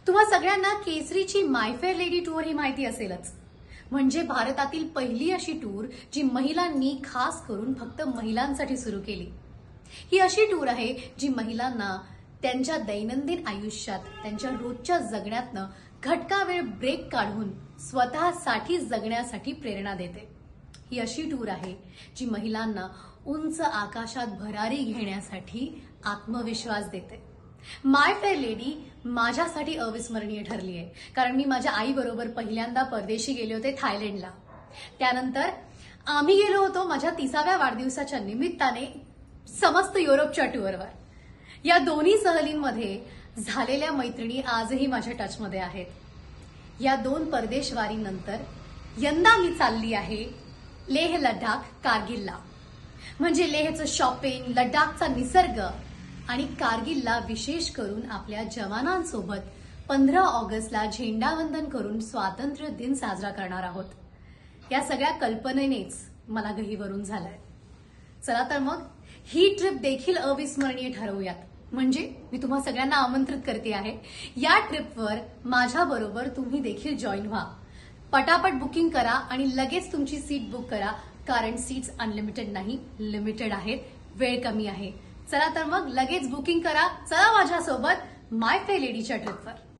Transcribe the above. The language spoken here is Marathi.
तुम्हा सगळ्यांना केसरीची माय फेअर लेडी टूर ही माहिती असेलच. म्हणजे भारतातील पहिली अशी टूर जी महिलांनी खास करून फक्त महिलांसाठी सुरू केली. ही अशी टूर आहे जी महिलांना त्यांच्या दैनंदिन आयुष्यात त्यांच्या रोजच्या जगण्यातनं घटका वेळ ब्रेक काढून स्वतःसाठी जगण्यासाठी प्रेरणा देते. ही अशी टूर आहे जी महिलांना उंच आकाशात भरारी घेण्यासाठी आत्मविश्वास देते. माय फेअर लेडी माझ्यासाठी अविस्मरणीय ठरली आहे, कारण मी माझ्या आईबरोबर पहिल्यांदा परदेशी गेले होते थायलंडला. त्यानंतर आम्ही गेलो होतो माझ्या 30व्या वाढदिवसाच्या निमित्ताने समस्त युरोपच्या टूरवर. या दोन्ही सहलींमध्ये झालेल्या मैत्रिणी आजही माझ्या टचमध्ये आहेत. या 2 परदेशवारीनंतर यंदा मी चालली आहे लेह लडाख कारगिलला. म्हणजे लेहचं शॉपिंग, लडाखचा निसर्ग आणि कारगिलला विशेष करून आपल्या जवानांसोबत 15 ऑगस्टला झेंडावंदन करून स्वातंत्र्य दिन साजरा करणार आहोत. या सगळ्या कल्पनेनेच मला गहिवरून झालंय. चला तर मग ही ट्रिप देखील अविस्मरणीय ठरवूयात. म्हणजे मी तुम्हा सगळ्यांना आमंत्रित करते आहे, या ट्रिपवर माझ्याबरोबर तुम्ही देखील जॉईन व्हा. पटापट बुकिंग करा आणि लगेच तुमची सीट बुक करा, कारण सीट्स अनलिमिटेड नाही, लिमिटेड आहेत. वेळ कमी आहे. चला तर मग लगेच बुकिंग करा. चला माझ्यासोबत माय फेअर लेडीच्या ट्रिपवर.